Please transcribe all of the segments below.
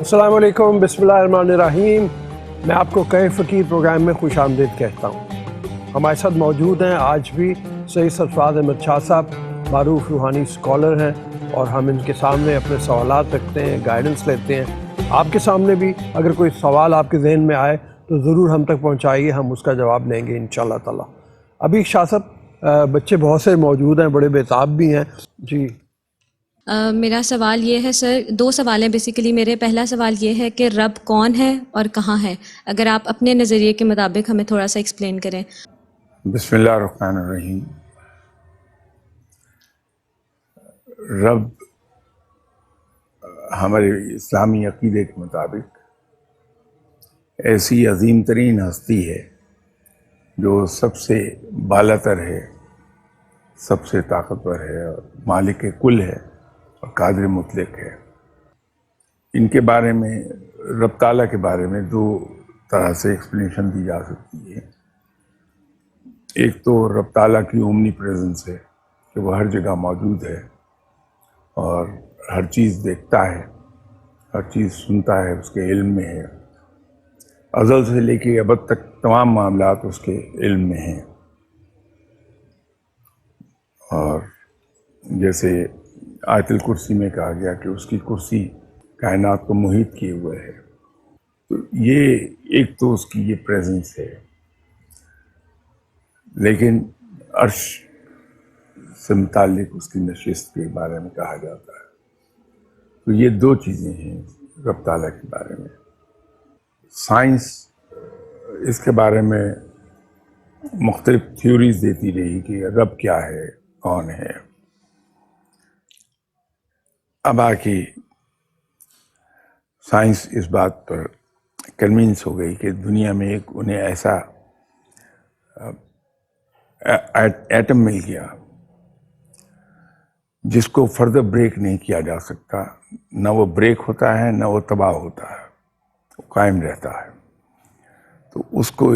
السلام علیکم، بسم اللہ الرحمن الرحیم۔ میں آپ کو کہہ فقیر پروگرام میں خوش آمدید کہتا ہوں۔ ہمارے ساتھ موجود ہیں آج بھی سید سرفراز احمد شاہ صاحب، معروف روحانی اسکالر ہیں، اور ہم ان کے سامنے اپنے سوالات رکھتے ہیں، گائیڈنس لیتے ہیں۔ آپ کے سامنے بھی اگر کوئی سوال آپ کے ذہن میں آئے تو ضرور ہم تک پہنچائیے، ہم اس کا جواب دیں گے انشاءاللہ تعالیٰ۔ ابھی شاہ صاحب بچے بہت سے موجود ہیں، بڑے بےتاب بھی ہیں جی۔ میرا سوال یہ ہے سر، دو سوال ہیں بیسیکلی میرے۔ پہلا سوال یہ ہے کہ رب کون ہے اور کہاں ہے؟ اگر آپ اپنے نظریے کے مطابق ہمیں تھوڑا سا ایکسپلین کریں۔ بسم اللہ الرحمن الرحیم۔ رب ہمارے اسلامی عقیدے کے مطابق ایسی عظیم ترین ہستی ہے جو سب سے بالا تر ہے، سب سے طاقتور ہے، اور مالک کل ہے اور قادر مطلق ہے۔ ان کے بارے میں، رب تعالیٰ کے بارے میں دو طرح سے ایکسپلینیشن دی جا سکتی ہے۔ ایک تو رب تعالیٰ کی اومنی پریزنس ہے کہ وہ ہر جگہ موجود ہے اور ہر چیز دیکھتا ہے، ہر چیز سنتا ہے، اس کے علم میں ہے، ازل سے لے کے ابد تک تمام معاملات اس کے علم میں ہیں۔ اور جیسے آیت الکرسی میں کہا گیا کہ اس کی کرسی کائنات کو محیط کیے ہوئے ہے، تو یہ ایک تو اس کی یہ پریزنس ہے۔ لیکن عرش سے متعلق اس کی نشست کے بارے میں کہا جاتا ہے۔ تو یہ دو چیزیں ہیں رب تعالیٰ کے بارے میں۔ سائنس اس کے بارے میں مختلف تھیوریز دیتی رہی کہ رب کیا ہے، کون ہے۔ اب آ کے سائنس اس بات پر کنونس ہو گئی کہ دنیا میں ایک انہیں ایسا ایٹم مل گیا جس کو فردر بریک نہیں کیا جا سکتا، نہ وہ بریک ہوتا ہے نہ وہ تباہ ہوتا ہے، وہ قائم رہتا ہے۔ تو اس کو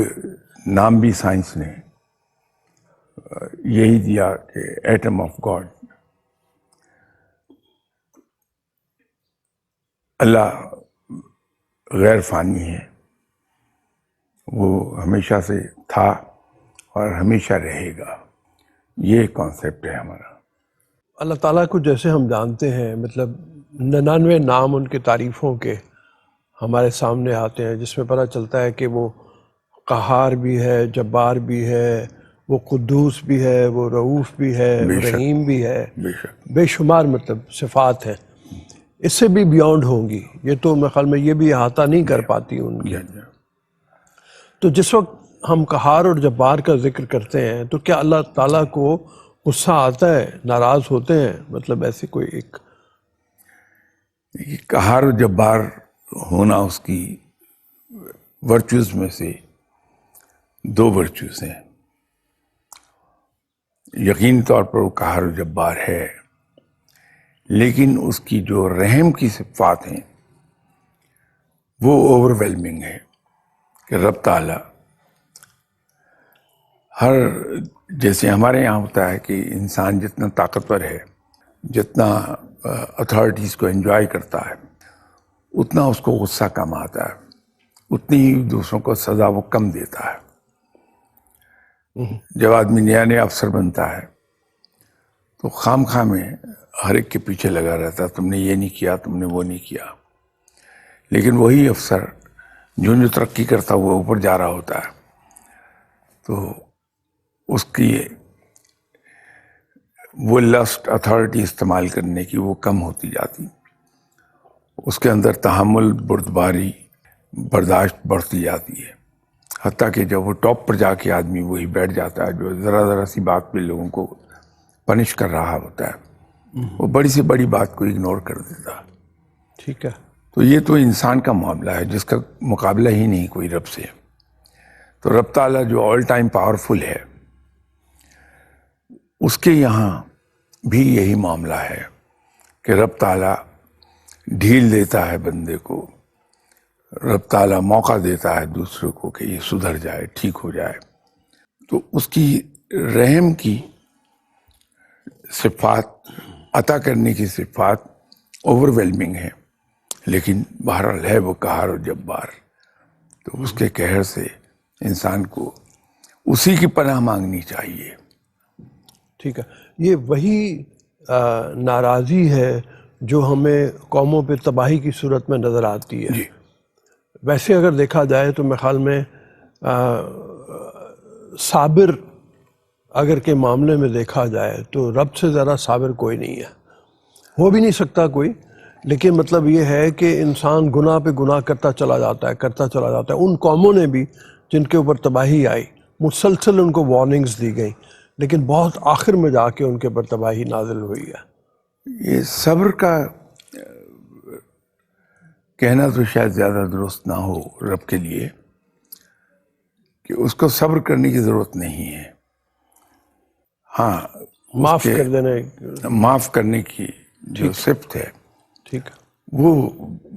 نام بھی سائنس نے یہی دیا کہ ایٹم آف گاڈ۔ اللہ غیر فانی ہے، وہ ہمیشہ سے تھا اور ہمیشہ رہے گا۔ یہ کانسیپٹ ہے ہمارا۔ اللہ تعالیٰ کو جیسے ہم جانتے ہیں، مطلب 99 نام ان کے تعریفوں کے ہمارے سامنے آتے ہیں، جس میں پتہ چلتا ہے کہ وہ قہار بھی ہے، جبار بھی ہے، وہ قدوس بھی ہے، وہ رؤوف بھی ہے، وہ رحیم بھی ہے، بے شک بے شمار مطلب صفات ہیں۔ اس سے بھی بیونڈ ہوں گی، یہ تو میرے خیال میں یہ بھی احاطہ نہیں کر پاتی ان کی۔ تو جس وقت ہم قہار اور جبار کا ذکر کرتے ہیں تو کیا اللہ تعالیٰ کو غصہ آتا ہے، ناراض ہوتے ہیں؟ مطلب ایسی کوئی ایک قہار و جبار ہونا اس کی ورچوز میں سے دو ورچوز ہیں۔ یقینی طور پر وہ قہار و جبار ہے، لیکن اس کی جو رحم کی صفات ہیں وہ اوور ویلمنگ ہے کہ رب تعالیٰ جیسے ہمارے یہاں ہوتا ہے کہ انسان جتنا طاقتور ہے، جتنا اتھارٹیز کو انجوائے کرتا ہے، اتنا اس کو غصہ کم آتا ہے، اتنی ہی دوسروں کو سزا وہ کم دیتا ہے۔ جب آدمی نیا نیا افسر بنتا ہے تو خام خواہ میں ہر ایک کے پیچھے لگا رہتا ہے، تم نے یہ نہیں کیا، تم نے وہ نہیں کیا۔ لیکن وہی افسر جو ترقی کرتا ہوا اوپر جا رہا ہوتا ہے تو اس کی وہ لسٹ اتھارٹی استعمال کرنے کی وہ کم ہوتی جاتی، اس کے اندر تحمل، بردباری، برداشت بڑھتی جاتی ہے، حتیٰ کہ جب وہ ٹاپ پر جا کے آدمی وہی بیٹھ جاتا ہے جو ذرا سی بات پہ لوگوں کو پنش کر رہا ہوتا ہے، وہ بڑی سے بڑی بات کو اگنور کر دیتا ہے۔ ٹھیک ہے۔ تو یہ تو انسان کا معاملہ ہے جس کا مقابلہ ہی نہیں کوئی رب سے۔ تو رب تعالیٰ جو آل ٹائم پاورفل ہے، اس کے یہاں بھی یہی معاملہ ہے کہ رب تعالیٰ ڈھیل دیتا ہے بندے کو، رب تعالیٰ موقع دیتا ہے دوسرے کو کہ یہ سدھر جائے، ٹھیک ہو جائے۔ تو اس کی رحم کی صفات، عطا کرنے کی صفات اوور ویلمنگ ہے، لیکن بہرحال ہے وہ قہار و جبار، تو اس کے قہر سے انسان کو اسی کی پناہ مانگنی چاہیے۔ ٹھیک ہے، یہ وہی ناراضی ہے جو ہمیں قوموں پہ تباہی کی صورت میں نظر آتی ہے۔ جی ویسے اگر دیکھا جائے تو میرے خیال میں صابر اگر کے معاملے میں دیکھا جائے تو رب سے زیادہ صابر کوئی نہیں ہے، ہو بھی نہیں سکتا کوئی، لیکن مطلب یہ ہے کہ انسان گناہ پہ گناہ کرتا چلا جاتا ہے۔ ان قوموں نے بھی جن کے اوپر تباہی آئی مسلسل ان کو وارننگز دی گئیں، لیکن بہت آخر میں جا کے ان کے اوپر تباہی نازل ہوئی ہے۔ یہ صبر کا کہنا تو شاید زیادہ درست نہ ہو رب کے لیے، کہ اس کو صبر کرنے کی ضرورت نہیں ہے، ہاں معاف کر دینے، معاف کرنے کی جو صفت ہے ٹھیک ہے، وہ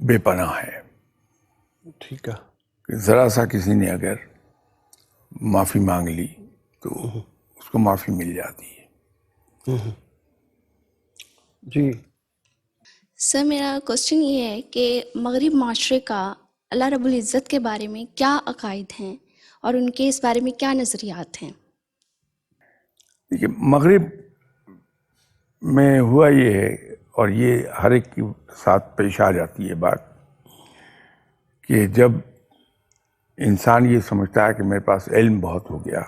بے پناہ ہے۔ ٹھیک ہے، کہ ذرا سا کسی نے اگر معافی مانگ لی تو اس کو معافی مل جاتی ہے۔ جی سر میرا کوشچن یہ ہے کہ مغرب معاشرے کا اللہ رب العزت کے بارے میں کیا عقائد ہیں اور ان کے اس بارے میں کیا نظریات ہیں؟ دیکھیے مغرب میں ہوا یہ ہے، اور یہ ہر ایک کے ساتھ پیش آ جاتی ہے بات، کہ جب انسان یہ سمجھتا ہے کہ میرے پاس علم بہت ہو گیا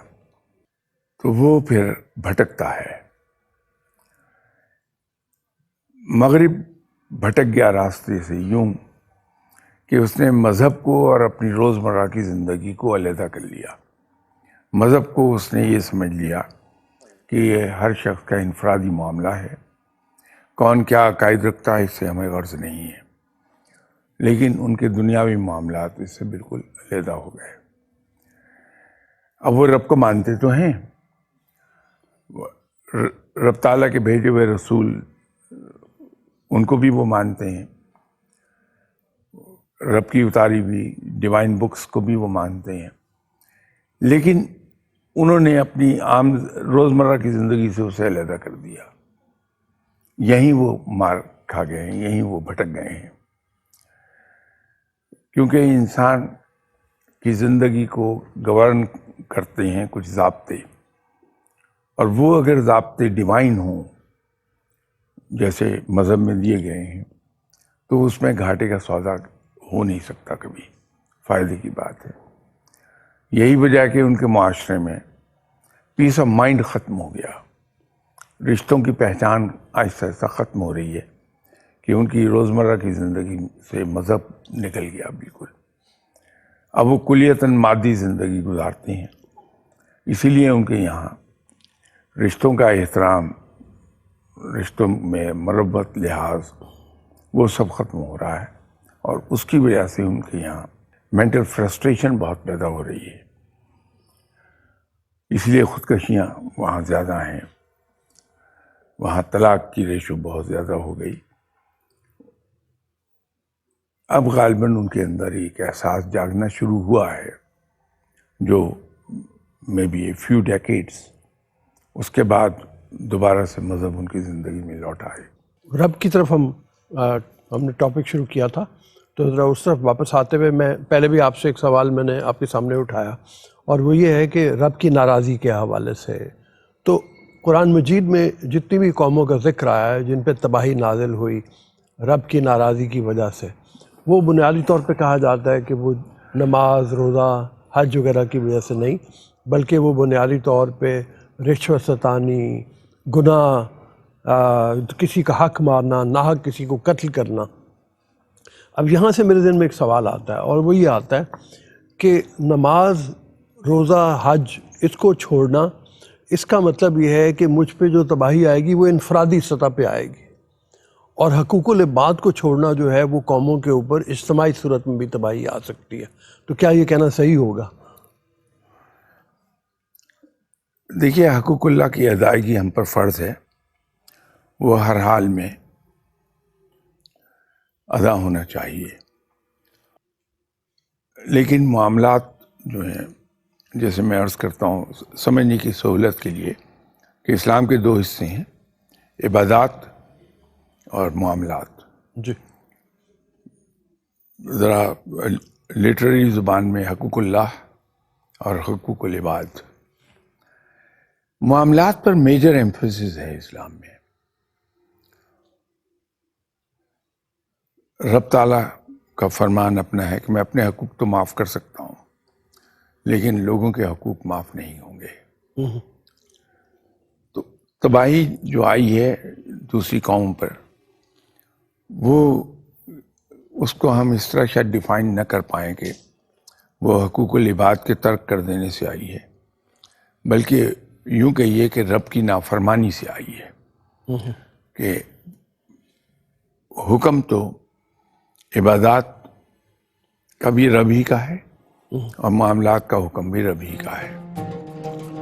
تو وہ پھر بھٹکتا ہے۔ مغرب بھٹک گیا راستے سے یوں کہ اس نے مذہب کو اور اپنی روزمرہ کی زندگی کو علیحدہ کر لیا۔ مذہب کو اس نے یہ سمجھ لیا کہ یہ ہر شخص کا انفرادی معاملہ ہے، کون کیا عقائد رکھتا ہے اس سے ہمیں غرض نہیں ہے، لیکن ان کے دنیاوی معاملات اس سے بالکل علیحدہ ہو گئے۔ اب وہ رب کو مانتے تو ہیں، رب تعالیٰ کے بھیجے ہوئے رسول ان کو بھی وہ مانتے ہیں، رب کی اتاری ہوئی ڈیوائن بکس کو بھی وہ مانتے ہیں، لیکن انہوں نے اپنی عام روزمرہ کی زندگی سے اسے علیحدہ کر دیا۔ یہیں وہ مار کھا گئے ہیں، یہیں وہ بھٹک گئے ہیں، کیونکہ انسان کی زندگی کو گورن کرتے ہیں کچھ ضابطے، اور وہ اگر ضابطے ڈیوائن ہوں جیسے مذہب میں دیے گئے ہیں تو اس میں گھاٹے کا سودا ہو نہیں سکتا کبھی، فائدے کی بات ہے۔ یہی وجہ ہے کہ ان کے معاشرے میں پیس آف مائنڈ ختم ہو گیا، رشتوں کی پہچان آہستہ آہستہ ختم ہو رہی ہے، کہ ان کی روزمرہ کی زندگی سے مذہب نکل گیا بالکل۔ اب وہ کلیتاً مادی زندگی گزارتے ہیں، اسی لیے ان کے یہاں رشتوں کا احترام، رشتوں میں مربت، لحاظ، وہ سب ختم ہو رہا ہے، اور اس کی وجہ سے ان کے یہاں مینٹل فرسٹریشن بہت پیدا ہو رہی ہے، اس لیے خودکشیاں وہاں زیادہ ہیں، وہاں طلاق کی ریشو بہت زیادہ ہو گئی۔ اب غالباً ان کے اندر ایک احساس جاگنا شروع ہوا ہے، جو maybe a few decades اس کے بعد دوبارہ سے مذہب ان کی زندگی میں لوٹ آئے۔ رب کی طرف ہم نے ٹاپک شروع کیا تھا، تو ذرا اس طرف واپس آتے ہوئے میں پہلے بھی آپ سے ایک سوال میں نے آپ کے سامنے اٹھایا، اور وہ یہ ہے کہ رب کی ناراضی کے حوالے سے۔ تو قرآن مجید میں جتنی بھی قوموں کا ذکر آیا ہے جن پہ تباہی نازل ہوئی رب کی ناراضی کی وجہ سے، وہ بنیادی طور پہ کہا جاتا ہے کہ وہ نماز، روزہ، حج وغیرہ کی وجہ سے نہیں، بلکہ وہ بنیادی طور پہ رشوت ستانی، گناہ، کسی کا حق مارنا، ناحق کسی کو قتل کرنا۔ اب یہاں سے میرے ذہن میں ایک سوال آتا ہے، اور وہ یہ آتا ہے کہ نماز، روزہ، حج، اس کو چھوڑنا، اس کا مطلب یہ ہے کہ مجھ پہ جو تباہی آئے گی وہ انفرادی سطح پہ آئے گی، اور حقوق العباد کو چھوڑنا جو ہے وہ قوموں کے اوپر اجتماعی صورت میں بھی تباہی آ سکتی ہے۔ تو کیا یہ کہنا صحیح ہوگا؟ دیکھیے، حقوق اللہ کی ادائیگی ہم پر فرض ہے، وہ ہر حال میں ادا ہونا چاہیے، لیکن معاملات جو ہیں، جیسے میں عرض کرتا ہوں سمجھنے کی سہولت کے لیے، کہ اسلام کے دو حصے ہیں، عبادات اور معاملات۔ جی، ذرا لٹریری زبان میں حقوق اللہ اور حقوق العباد، معاملات پر میجر ایمفیسس ہے اسلام میں. رب تعالیٰ کا فرمان اپنا ہے کہ میں اپنے حقوق تو معاف کر سکتا ہوں لیکن لوگوں کے حقوق معاف نہیں ہوں گے. تو تباہی جو آئی ہے دوسری قوم پر، وہ اس کو ہم اس طرح شاید ڈیفائن نہ کر پائیں کہ وہ حقوق العباد کے ترک کر دینے سے آئی ہے، بلکہ یوں کہیے کہ رب کی نافرمانی سے آئی ہے. کہ حکم تو عبادات کا بھی رب ہی کا ہے اور معاملات کا حکم بھی رب ہی کا ہے.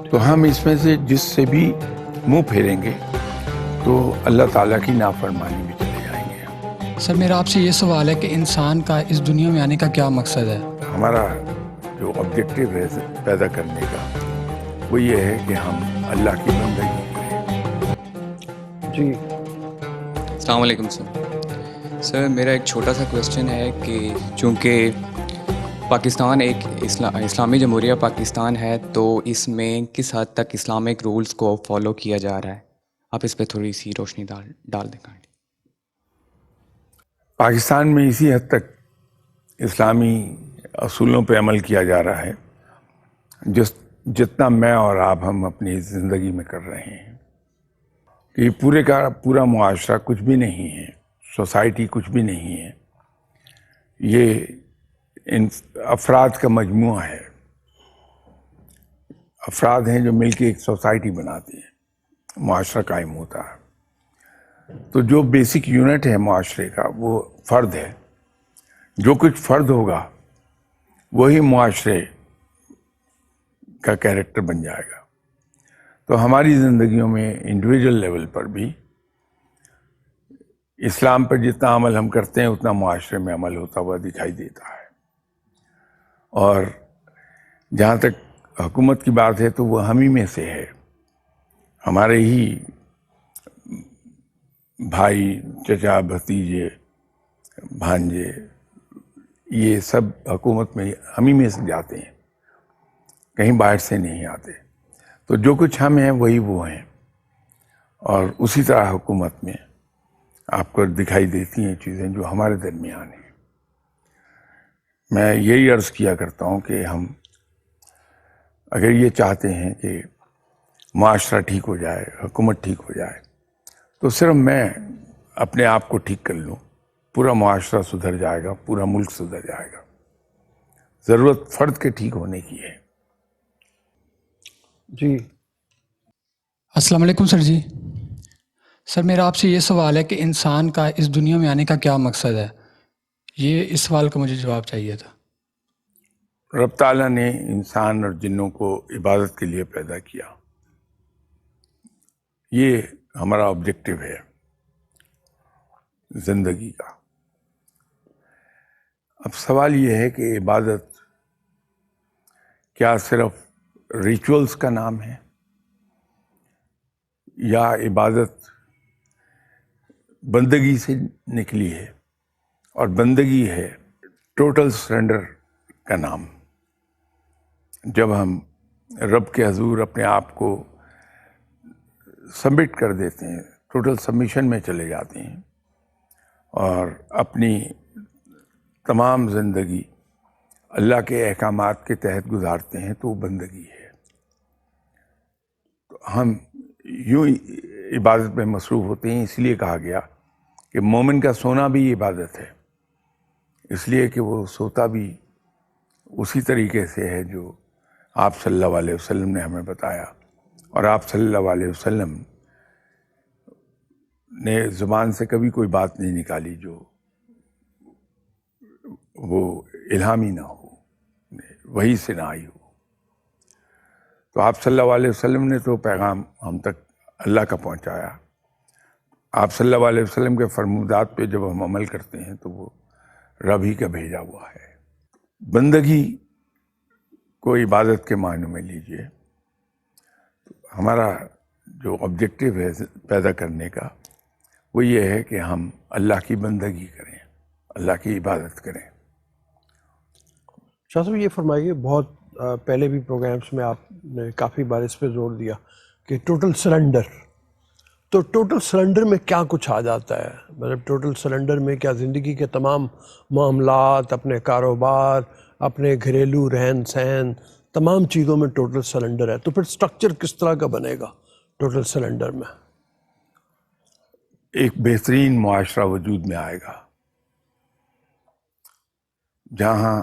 تو ہم اس میں سے جس سے بھی منہ پھیریں گے تو اللہ تعالیٰ کی نافرمانی میں چلے جائیں گے. سر میرا آپ سے یہ سوال ہے کہ انسان کا اس دنیا میں آنے کا کیا مقصد ہے؟ ہمارا جو آبجیکٹو ہے پیدا کرنے کا وہ یہ ہے کہ ہم اللہ کی بندگی کریں. جی السلام علیکم سر میرا ایک چھوٹا سا کویسچن ہے کہ چونکہ پاکستان ایک اسلامی جمہوریہ پاکستان ہے تو اس میں کس حد تک اسلامک رولز کو فالو کیا جا رہا ہے؟ آپ اس پہ تھوڑی سی روشنی ڈال دیں. پاکستان میں اسی حد تک اسلامی اصولوں پہ عمل کیا جا رہا ہے جتنا میں اور آپ ہم اپنی زندگی میں کر رہے ہیں. کہ پورے کا پورا معاشرہ کچھ بھی نہیں ہے، سوسائٹی کچھ بھی نہیں ہے، یہ ان افراد کا مجموعہ ہے. افراد ہیں جو مل کے ایک سوسائٹی بناتے ہیں، معاشرہ قائم ہوتا ہے. تو جو بیسک یونٹ ہے معاشرے کا وہ فرد ہے. جو کچھ فرد ہوگا وہی معاشرے کا کیریکٹر بن جائے گا. تو ہماری زندگیوں میں انڈیویجول لیول پر بھی اسلام پر جتنا عمل ہم کرتے ہیں اتنا معاشرے میں عمل ہوتا ہوا دکھائی دیتا ہے. اور جہاں تک حکومت کی بات ہے تو وہ ہم ہی میں سے ہے. ہمارے ہی بھائی، چچا، بھتیجے، بھانجے، یہ سب حکومت میں ہم ہی میں سے جاتے ہیں، کہیں باہر سے نہیں آتے. تو جو کچھ ہم ہیں وہی وہ ہیں. اور اسی طرح حکومت میں آپ کو دکھائی دیتی ہیں چیزیں جو ہمارے درمیان ہیں. میں یہی عرض کیا کرتا ہوں کہ ہم اگر یہ چاہتے ہیں کہ معاشرہ ٹھیک ہو جائے، حکومت ٹھیک ہو جائے، تو صرف میں اپنے آپ کو ٹھیک کر لوں، پورا معاشرہ سدھر جائے گا، پورا ملک سدھر جائے گا. ضرورت فرد کے ٹھیک ہونے کی ہے. جی السلام علیکم سر. جی سر میرا آپ سے یہ سوال ہے کہ انسان کا اس دنیا میں آنے کا کیا مقصد ہے؟ یہ اس سوال کا مجھے جواب چاہیے تھا. رب تعالیٰ نے انسان اور جنوں کو عبادت کے لیے پیدا کیا. یہ ہمارا آبجیکٹو ہے زندگی کا. اب سوال یہ ہے کہ عبادت کیا صرف ریچولز کا نام ہے یا عبادت بندگی سے نکلی ہے اور بندگی ہے ٹوٹل سرنڈر کا نام. جب ہم رب کے حضور اپنے آپ کو سبمٹ کر دیتے ہیں، ٹوٹل سبمیشن میں چلے جاتے ہیں اور اپنی تمام زندگی اللہ کے احکامات کے تحت گزارتے ہیں تو وہ بندگی ہے. تو ہم یوں عبادت میں مصروف ہوتے ہیں. اس لیے کہا گیا کہ مومن کا سونا بھی عبادت ہے، اس لیے کہ وہ سوتا بھی اسی طریقے سے ہے جو آپ صلی اللہ علیہ وسلم نے ہمیں بتایا. اور آپ صلی اللہ علیہ وسلم نے زبان سے کبھی کوئی بات نہیں نکالی جو وہ الہامی نہ ہو، وحی سے نہ آئی ہو. تو آپ صلی اللہ علیہ وسلم نے تو پیغام ہم تک اللہ کا پہنچایا. آپ صلی اللہ علیہ وسلم کے فرمودات پہ جب ہم عمل کرتے ہیں تو وہ رب ہی کا بھیجا ہوا ہے. بندگی کو عبادت کے معنی میں لیجئے. ہمارا جو آبجیکٹو ہے پیدا کرنے کا وہ یہ ہے کہ ہم اللہ کی بندگی کریں، اللہ کی عبادت کریں. شاہ صاحب یہ فرمائیے، بہت پہلے بھی پروگرامز میں آپ نے کافی بار اس پہ زور دیا کہ ٹوٹل سرنڈر، تو ٹوٹل سرنڈر میں کیا کچھ آ جاتا ہے؟ مطلب ٹوٹل سرنڈر میں کیا زندگی کے تمام معاملات، اپنے کاروبار، اپنے گھریلو رہن سہن، تمام چیزوں میں ٹوٹل سرنڈر ہے؟ تو پھر سٹرکچر کس طرح کا بنے گا ٹوٹل سرنڈر میں؟ ایک بہترین معاشرہ وجود میں آئے گا جہاں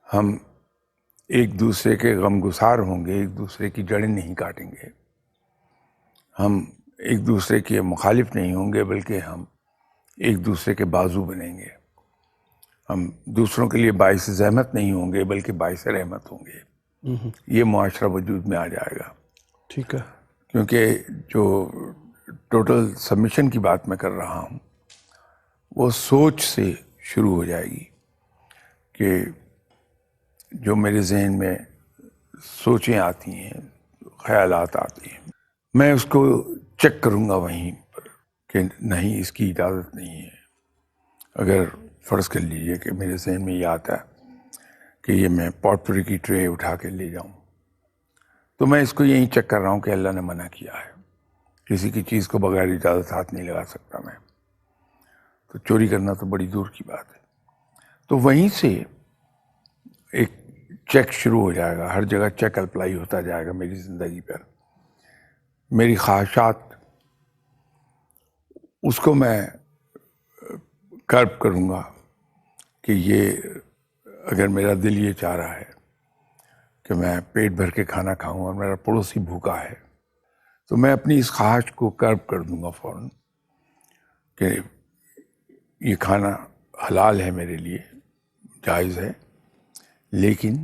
ہم ایک دوسرے کے غمگسار ہوں گے، ایک دوسرے کی جڑیں نہیں کاٹیں گے، ہم ایک دوسرے کے مخالف نہیں ہوں گے بلکہ ہم ایک دوسرے کے بازو بنیں گے، ہم دوسروں کے لیے باعث زحمت نہیں ہوں گے بلکہ باعث رحمت ہوں گے۔ یہ معاشرہ وجود میں آ جائے گا، ٹھیک ہے، کیونکہ جو ٹوٹل سبمیشن کی بات میں کر رہا ہوں وہ سوچ سے شروع ہو جائے گی کہ جو میرے ذہن میں سوچیں آتی ہیں، خیالات آتے ہیں، میں اس کو چیک کروں گا وہیں پر کہ نہیں، اس کی اجازت نہیں ہے۔ اگر فرض کر لیجئے کہ میرے ذہن میں یہ آتا ہے کہ یہ میں پاٹ پوری کی ٹرے اٹھا کے لے جاؤں، تو میں اس کو یہیں چیک کر رہا ہوں کہ اللہ نے منع کیا ہے، کسی کی چیز کو بغیر اجازت ہاتھ نہیں لگا سکتا میں، تو چوری کرنا تو بڑی دور کی بات ہے۔ تو وہیں سے ایک چیک شروع ہو جائے گا، ہر جگہ چیک اپلائی ہوتا جائے گا میری زندگی پر، میری خواہشات، اس کو میں کرب کروں گا کہ یہ اگر میرا دل یہ چاہ رہا ہے کہ میں پیٹ بھر کے کھانا کھاؤں اور میرا پڑوسی بھوکا ہے، تو میں اپنی اس خواہش کو کرب کر دوں گا فوراً کہ یہ کھانا حلال ہے میرے لیے، جائز ہے، لیکن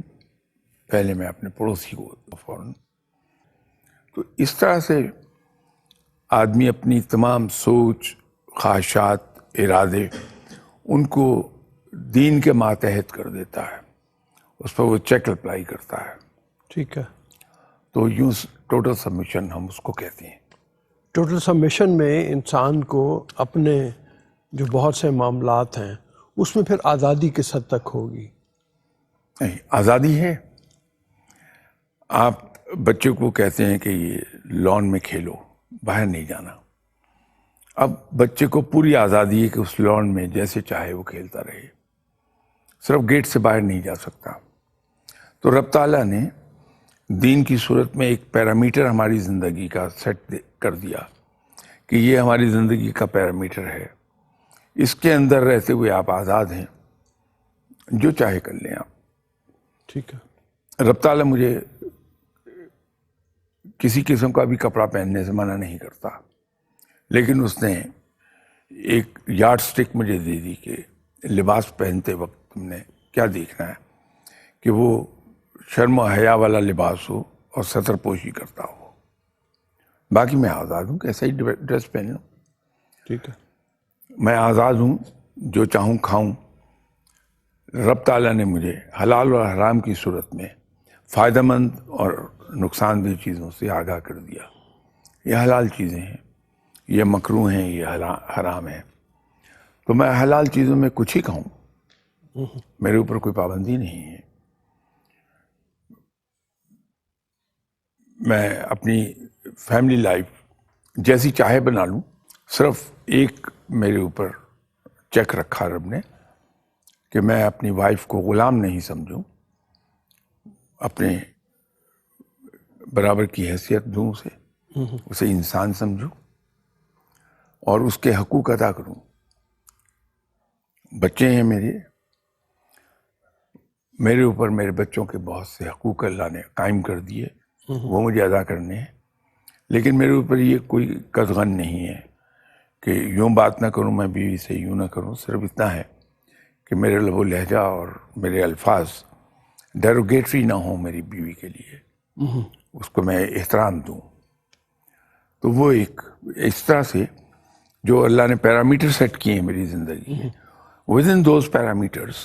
پہلے میں اپنے پڑوسی کو فوراً۔ تو اس طرح سے آدمی اپنی تمام سوچ، خواہشات، ارادے، ان کو دین کے ماتحت کر دیتا ہے، اس پر وہ چیک اپلائی کرتا ہے، ٹھیک ہے۔ تو یوں ٹوٹل سبمیشن ہم اس کو کہتے ہیں۔ ٹوٹل سبمیشن میں انسان کو اپنے جو بہت سے معاملات ہیں اس میں پھر آزادی کس حد تک ہوگی؟ نہیں، آزادی ہے۔ آپ بچے کو کہتے ہیں کہ یہ لان میں کھیلو، باہر نہیں جانا، اب بچے کو پوری آزادی ہے کہ اس لان میں جیسے چاہے وہ کھیلتا رہے، صرف گیٹ سے باہر نہیں جا سکتا۔ تو رب تعالیٰ نے دین کی صورت میں ایک پیرامیٹر ہماری زندگی کا سیٹ کر دیا کہ یہ ہماری زندگی کا پیرامیٹر ہے، اس کے اندر رہتے ہوئے آپ آزاد ہیں، جو چاہے کر لیں آپ۔ ٹھیک ہے۔ رب تعالیٰ مجھے کسی قسم کا بھی کپڑا پہننے سے منع نہیں کرتا، لیکن اس نے ایک یارڈ سٹک مجھے دے دی کہ لباس پہنتے وقت تم نے کیا دیکھنا ہے کہ وہ شرم و حیا والا لباس ہو اور ستر پوشی کرتا ہو، باقی میں آزاد ہوں، کیسا ہی ڈریس پہن لوں، ٹھیک ہے۔ میں آزاد ہوں، جو چاہوں کھاؤں۔ رب تعالیٰ نے مجھے حلال اور حرام کی صورت میں فائدہ مند اور نقصان دہ چیزوں سے آگاہ کر دیا۔ یہ حلال چیزیں ہیں، یہ مکروہ ہیں، یہ حرام ہیں، تو میں حلال چیزوں میں کچھ ہی کھاؤں، میرے اوپر کوئی پابندی نہیں ہے۔ میں اپنی فیملی لائف جیسی چاہے بنا لوں، صرف ایک میرے اوپر چیک رکھا رب نے کہ میں اپنی وائف کو غلام نہیں سمجھوں، اپنے برابر کی حیثیت دوں اسے انسان سمجھوں اور اس کے حقوق ادا کروں۔ بچے ہیں میرے اوپر میرے بچوں کے بہت سے حقوق اللہ نے قائم کر دیے، وہ مجھے ادا کرنے ہیں، لیکن میرے اوپر یہ کوئی قدغن نہیں ہے کہ یوں بات نہ کروں میں بیوی سے، یوں نہ کروں، صرف اتنا ہے کہ میرے لب و لہجہ اور میرے الفاظ ڈیروگیٹری نہ ہوں میری بیوی کے لیے، اس کو میں احترام دوں۔ تو وہ ایک اس طرح سے جو اللہ نے پیرامیٹر سیٹ کیے ہیں میری زندگی میں، ود ان دوز پیرامیٹرز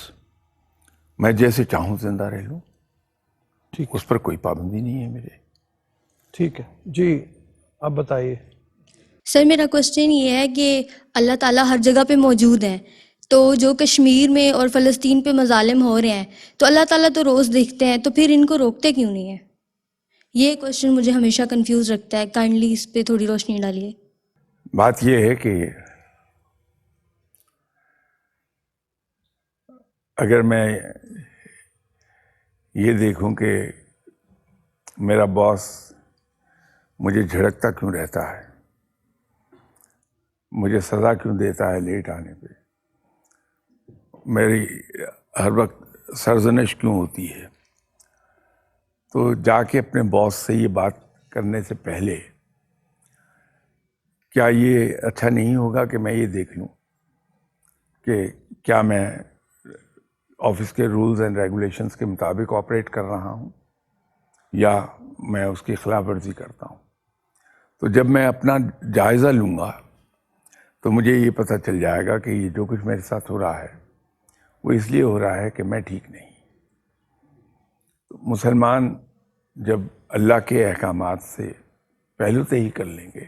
میں جیسے چاہوں زندہ رہ لوں، ٹھیک، اس پر کوئی پابندی نہیں ہے میرے۔ ٹھیک ہے جی، آپ بتائیے۔ سر میرا کوشچن یہ ہے کہ اللہ تعالیٰ ہر جگہ پہ موجود ہے، تو جو کشمیر میں اور فلسطین پہ مظالم ہو رہے ہیں تو اللہ تعالیٰ تو روز دیکھتے ہیں، تو پھر ان کو روکتے کیوں نہیں ہیں؟ یہ کوشچن مجھے ہمیشہ کنفیوز رکھتا ہے، کائنڈلی اس پہ تھوڑی روشنی ڈالیے۔ بات یہ ہے کہ اگر میں یہ دیکھوں کہ میرا باس مجھے جھڑکتا کیوں رہتا ہے، مجھے سزا کیوں دیتا ہے لیٹ آنے پہ، میری ہر وقت سرزنش کیوں ہوتی ہے، تو جا کے اپنے باس سے یہ بات کرنے سے پہلے کیا یہ اچھا نہیں ہوگا کہ میں یہ دیکھ لوں کہ کیا میں آفس کے رولز اینڈ ریگولیشنز کے مطابق آپریٹ کر رہا ہوں یا میں اس کی خلاف ورزی کرتا ہوں۔ تو جب میں اپنا جائزہ لوں گا تو مجھے یہ پتہ چل جائے گا کہ یہ جو کچھ میرے ساتھ ہو رہا ہے وہ اس لیے ہو رہا ہے کہ میں ٹھیک نہیں۔ مسلمان جب اللہ کے احکامات سے پہلو تے ہی کر لیں گے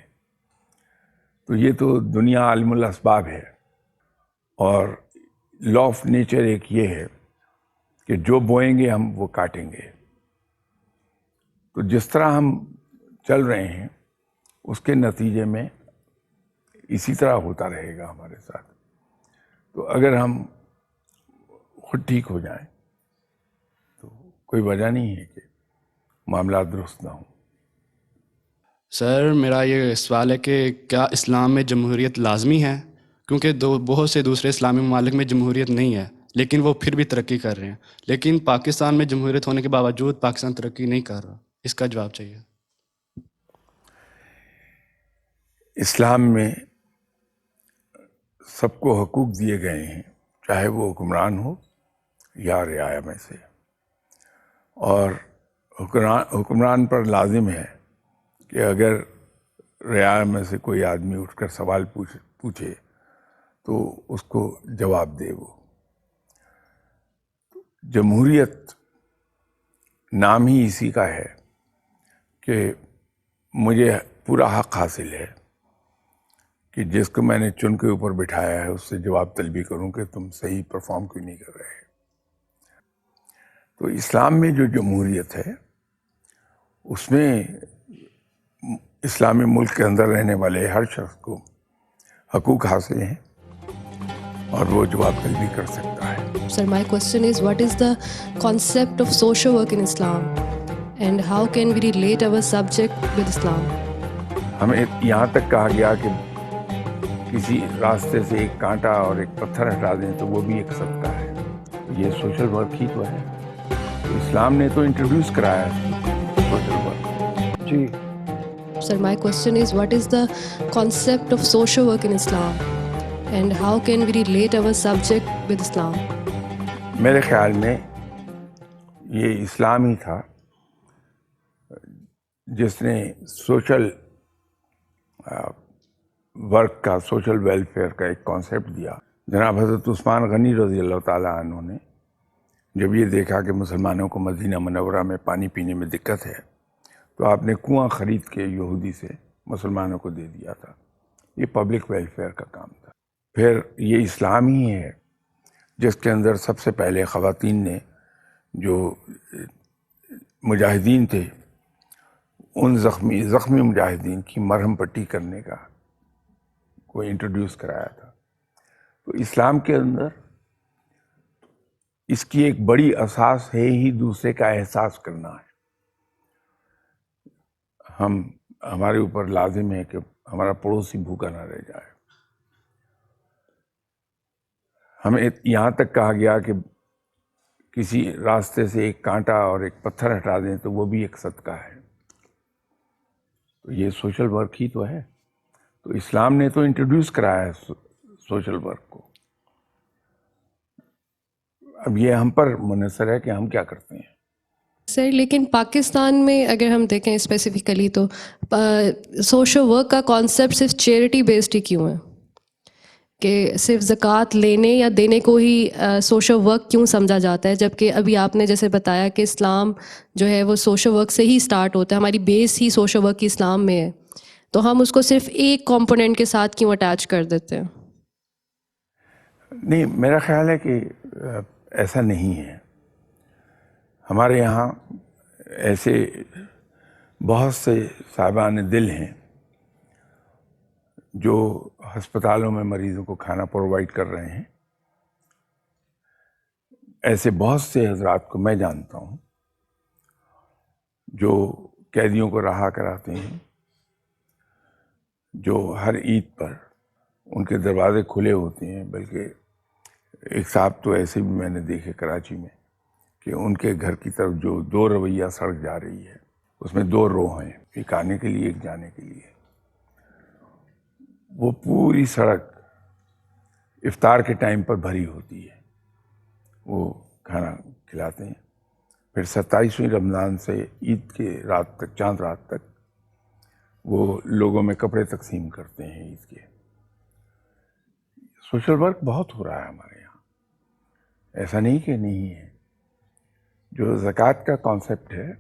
تو یہ تو دنیا عالم الاسباب ہے، اور لا آف نیچر ایک یہ ہے کہ جو بوئیں گے ہم وہ کاٹیں گے۔ تو جس طرح ہم چل رہے ہیں اس کے نتیجے میں اسی طرح ہوتا رہے گا ہمارے ساتھ۔ تو اگر ہم خود ٹھیک ہو جائیں تو کوئی وجہ نہیں ہے کہ معاملات درست نہ ہوں۔ سر میرا یہ سوال ہے کہ کیا اسلام میں جمہوریت لازمی ہے؟ کیونکہ بہت سے دوسرے اسلامی ممالک میں جمہوریت نہیں ہے لیکن وہ پھر بھی ترقی کر رہے ہیں، لیکن پاکستان میں جمہوریت ہونے کے باوجود پاکستان ترقی نہیں کر رہا، اس کا جواب چاہیے۔ اسلام میں سب کو حقوق دیے گئے ہیں، چاہے وہ حکمران ہو یا رعایا میں سے، اور حکمران پر لازم ہے کہ اگر رعایا میں سے کوئی آدمی اٹھ کر سوال پوچھے تو اس کو جواب دے۔ وہ جمہوریت نام ہی اسی کا ہے کہ مجھے پورا حق حاصل ہے کہ جس کو میں نے چن کے اوپر بٹھایا ہے اس سے جواب طلبی کروں کہ تم صحیح پرفارم کیوں نہیں کر رہے۔ تو اسلام میں جو جمہوریت ہے اس میں اسلامی ملک کے اندر رہنے والے ہر شخص کو حقوق حاصل ہیں اور وہ جواب طلبی کر سکتا ہے۔ Sir, my question is, what is the concept of social work in Islam and how can we relate our subject with Islam? ہمیں یہاں تک کہا گیا کہ کسی راستے سے ایک کانٹا اور ایک پتھر ہٹا دیں تو وہ بھی ایک صدقہ ہے۔ یہ سوشل ورک ہی تو ہے۔ تو اسلام نے تو انٹروڈیوس کرایا ہے سوشل ورک۔ جی Sir, my question is, what is the concept of social work in Islam and how can we relate our subject with Islam? میرے خیال میں یہ اسلام ہی تھا جس نے سوشل ورک کا، سوشل ویلفیئر کا ایک کانسیپٹ دیا۔ جناب حضرت عثمان غنی رضی اللہ تعالیٰ عنہ نے جب یہ دیکھا کہ مسلمانوں کو مدینہ منورہ میں پانی پینے میں دقت ہے تو آپ نے کنواں خرید کے یہودی سے مسلمانوں کو دے دیا تھا۔ یہ پبلک ویلفیئر کا کام تھا۔ پھر یہ اسلام ہی ہے جس کے اندر سب سے پہلے خواتین نے، جو مجاہدین تھے، ان زخمی مجاہدین کی مرہم پٹی کرنے کا کو انٹروڈیوس کرایا تھا۔ تو اسلام کے اندر اس کی ایک بڑی اساس ہے ہی دوسرے کا احساس کرنا ہے۔ ہمارے اوپر لازم ہے کہ ہمارا پڑوسی بھوکا نہ رہ جائے۔ ہمیں یہاں تک کہا گیا کہ کسی راستے سے ایک کانٹا اور ایک پتھر ہٹا دیں تو وہ بھی ایک صدقہ ہے۔ تو یہ سوشل ورک ہی تو ہے۔ تو اسلام نے تو انٹروڈیوس کرایا ہے سوشل ورک کو۔ اب یہ ہم پر منحصر ہے کہ ہم کیا کرتے ہیں۔ سر لیکن پاکستان میں اگر ہم دیکھیں اسپیسیفکلی تو سوشل ورک کا کانسیپٹ صرف چیریٹی بیسڈ ہی کیوں ہے، کہ صرف زکوٰۃ لینے یا دینے کو ہی سوشل ورک کیوں سمجھا جاتا ہے، جبکہ ابھی آپ نے جیسے بتایا کہ اسلام جو ہے وہ سوشل ورک سے ہی سٹارٹ ہوتا ہے، ہماری بیس ہی سوشل ورک کی اسلام میں ہے، تو ہم اس کو صرف ایک کمپوننٹ کے ساتھ کیوں اٹیچ کر دیتے ہیں؟ نہیں، میرا خیال ہے کہ ایسا نہیں ہے. ہمارے یہاں ایسے بہت سے صاحبان دل ہیں جو ہسپتالوں میں مریضوں کو کھانا پرووائڈ کر رہے ہیں. ایسے بہت سے حضرات کو میں جانتا ہوں جو قیدیوں کو رہا کراتے ہیں، جو ہر عید پر ان کے دروازے کھلے ہوتے ہیں. بلکہ ایک صاحب تو ایسے بھی میں نے دیکھے کراچی میں کہ ان کے گھر کی طرف جو 2 رویہ سڑک جا رہی ہے اس میں 2 رو ہیں، ایک آنے کے لیے ایک جانے کے لیے. وہ پوری سڑک افطار کے ٹائم پر بھری ہوتی ہے. وہ کھانا کھلاتے ہیں. پھر 27ویں رمضان سے عید کے رات تک، چاند رات تک وہ لوگوں میں کپڑے تقسیم کرتے ہیں عید کے. سوشل ورک بہت ہو رہا ہے ہمارے یہاں، ایسا نہیں کہ نہیں ہے. جو زکوٰۃ کا کانسیپٹ ہے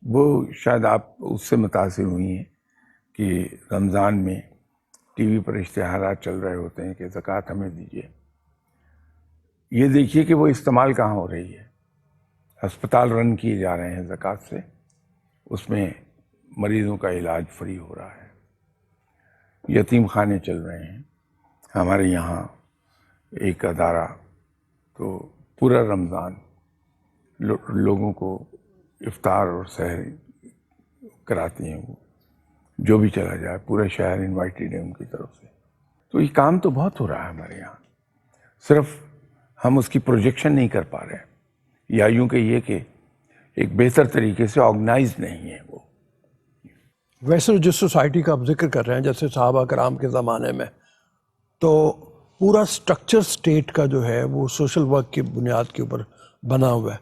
وہ شاید آپ اس سے متاثر ہوئی ہیں کہ رمضان میں ٹی وی پر اشتہارات چل رہے ہوتے ہیں کہ زکوٰۃ ہمیں دیجیے. یہ دیکھیے کہ وہ استعمال کہاں ہو رہی ہے. ہسپتال رن کیے جا رہے ہیں زکوٰۃ سے، اس میں مریضوں کا علاج فری ہو رہا ہے. یتیم خانے چل رہے ہیں. ہمارے یہاں ایک ادارہ تو پورا رمضان لوگوں کو افطار اور سحر کراتی ہیں. وہ جو بھی چلا جائے، پورا شہر انوائٹیڈ ہے ان کی طرف سے. تو یہ کام تو بہت ہو رہا ہے ہمارے یہاں، صرف ہم اس کی پروجیکشن نہیں کر پا رہے ہیں، یا یوں کہ یہ کہ ایک بہتر طریقے سے آرگنائز نہیں ہے وہ. ویسے جس سوسائٹی کا آپ ذکر کر رہے ہیں، جیسے صحابہ کرام کے زمانے میں، تو پورا سٹرکچر اسٹیٹ کا جو ہے وہ سوشل ورک کی بنیاد کے اوپر بنا ہوا ہے.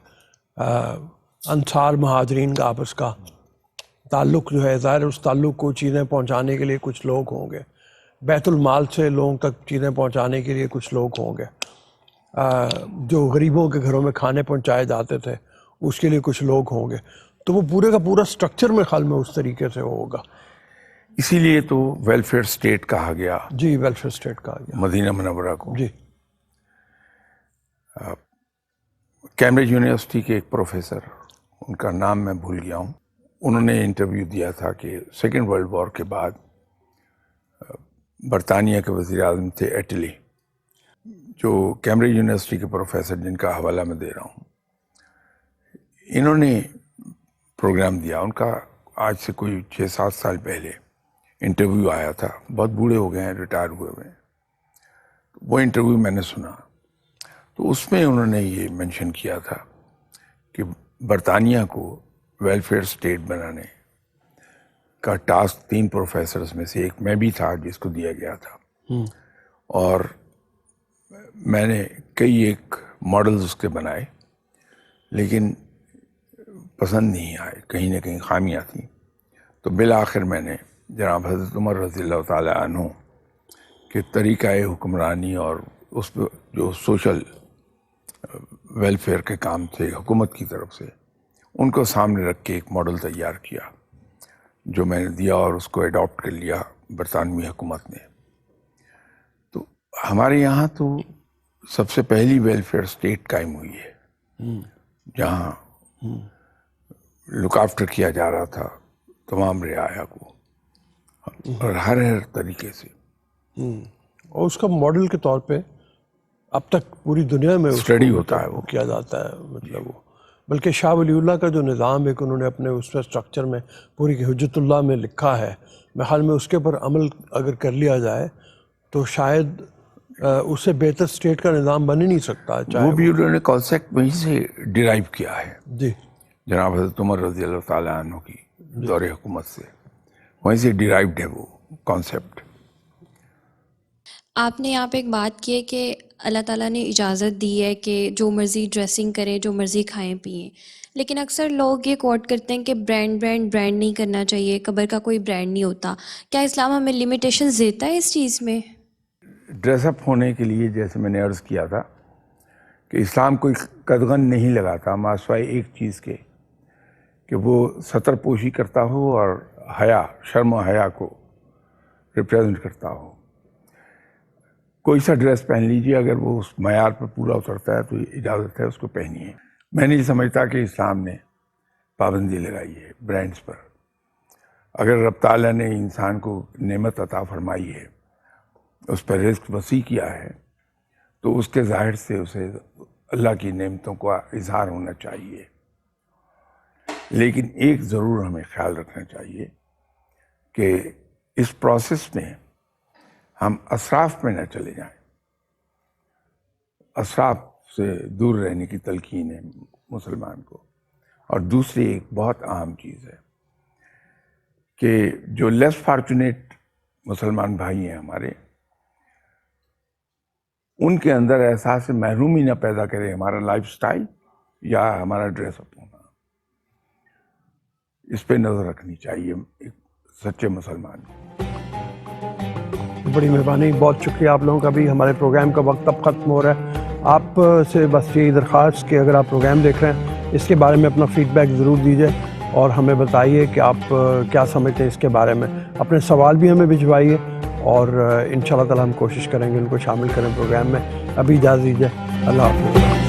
انصار مہاجرین کا آپس کا تعلق جو ہے، ظاہر اس تعلق کو چیزیں پہنچانے کے لیے کچھ لوگ ہوں گے، بیت المال سے لوگوں تک چیزیں پہنچانے کے لیے کچھ لوگ ہوں گے، جو غریبوں کے گھروں میں کھانے پہنچائے جاتے تھے اس کے لیے کچھ لوگ ہوں گے. تو وہ پورے کا پورا سٹرکچر میں خیال میں اس طریقے سے ہوگا. اسی لیے تو ویلفیئر اسٹیٹ کہا گیا. جی، ویلفیئر اسٹیٹ کہا گیا مدینہ منورہ کو. جی. کیمبرج یونیورسٹی کے ایک پروفیسر، ان کا نام میں بھول گیا ہوں، انہوں نے انٹرویو دیا تھا کہ سیکنڈ ورلڈ وار کے بعد برطانیہ کے وزیر اعظم تھے ایٹلی، جو کیمبرج یونیورسٹی کے پروفیسر جن کا حوالہ میں دے رہا ہوں، انہوں نے پروگرام دیا. ان کا آج سے کوئی 6-7 سال پہلے انٹرویو آیا تھا. بہت بوڑھے ہو گئے ہیں، ریٹائر ہوئے ہوئے ہیں. وہ انٹرویو میں نے سنا تو اس میں انہوں نے یہ مینشن کیا تھا کہ برطانیہ کو ویلفیئر اسٹیٹ بنانے کا ٹاسک 3 پروفیسرز میں سے ایک میں بھی تھا جس کو دیا گیا تھا. اور میں نے کئی ایک ماڈلز اس کے بنائے، لیکن پسند نہیں آئے، کہیں نہ کہیں خامیاں تھیں. تو بالآخر میں نے جناب حضرت عمر رضی اللہ تعالیٰ عنہ کے طریقہ حکمرانی اور اس پہ جو سوشل ویلفیئر کے کام تھے حکومت کی طرف سے، ان کو سامنے رکھ کے ایک ماڈل تیار کیا جو میں نے دیا، اور اس کو اڈاپٹ کر لیا برطانوی حکومت نے. تو ہمارے یہاں تو سب سے پہلی ویلفیئر اسٹیٹ قائم ہوئی ہے، جہاں لک آفٹر کیا جا رہا تھا تمام رعایا کو، اور ہر طریقے سے. اور اس کا ماڈل کے طور پہ اب تک پوری دنیا میں اسٹڈی ہوتا ہے وہ کیا جاتا ہے. مطلب وہ بلکہ شاہ ولی اللہ کا جو نظام ہے کہ انہوں نے اپنے اس میں اسٹرکچر میں پوری کی حجت اللہ میں لکھا ہے، میں حال میں اس کے پر عمل اگر کر لیا جائے تو شاید اس سے بہتر اسٹیٹ کا نظام بن ہی نہیں سکتا. وہ بھی انہوں نے کانسیپٹ وہیں سے ڈیرائیو کیا ہے. جی، جناب حضرت عمر رضی اللہ تعالیٰ عنہ کی دور حکومت سے وہیں سے ڈیرائیوڈ ہے وہ کانسیپٹ. آپ نے یہاں پہ ایک بات کی ہے کہ اللہ تعالیٰ نے اجازت دی ہے کہ جو مرضی ڈریسنگ کریں، جو مرضی کھائیں پئیں، لیکن اکثر لوگ یہ کوٹ کرتے ہیں کہ برانڈ نہیں کرنا چاہیے، قبر کا کوئی برانڈ نہیں ہوتا. کیا اسلام ہمیں لمیٹیشنز دیتا ہے اس چیز میں؟ ڈریس اپ ہونے کے لیے جیسے میں نے عرض کیا تھا کہ اسلام کوئی قدغن نہیں لگاتا ماسوائے ایک چیز کے کہ وہ ستر پوشی کرتا ہو اور حیا، شرم و حیا کو ریپریزنٹ کرتا ہو. کوئی سا ڈریس پہن لیجیے، اگر وہ اس معیار پر پورا اترتا ہے تو اجازت ہے اس کو پہنیے. میں نہیں سمجھتا کہ اسلام نے پابندی لگائی ہے برانڈز پر. اگر رب تعالیٰ نے انسان کو نعمت عطا فرمائی ہے، اس پر رزق وسیع کیا ہے، تو اس کے ظاہر سے اسے اللہ کی نعمتوں کا اظہار ہونا چاہیے. لیکن ایک ضرور ہمیں خیال رکھنا چاہیے کہ اس پروسیس میں ہم اسراف میں نہ چلے جائیں. اسراف سے دور رہنے کی تلقین ہے مسلمان کو. اور دوسری ایک بہت اہم چیز ہے کہ جو لیس فارچونیٹ مسلمان بھائی ہیں ہمارے، ان کے اندر احساس محرومی نہ پیدا کرے ہمارا لائف سٹائل یا ہمارا ڈریس اپ ہونا. اس پہ نظر رکھنی چاہیے ایک سچے مسلمان کو. بڑی مہربانی، بہت شکریہ آپ لوگوں کا بھی. ہمارے پروگرام کا وقت اب ختم ہو رہا ہے. آپ سے بس یہی درخواست کہ اگر آپ پروگرام دیکھ رہے ہیں اس کے بارے میں اپنا فیڈ بیک ضرور دیجیے اور ہمیں بتائیے کہ آپ کیا سمجھتے ہیں اس کے بارے میں. اپنے سوال بھی ہمیں بھجوائیے اور انشاءاللہ تعالی ہم کوشش کریں گے ان کو شامل کریں پروگرام میں. ابھی اجازت دیجیے. اللہ حافظ.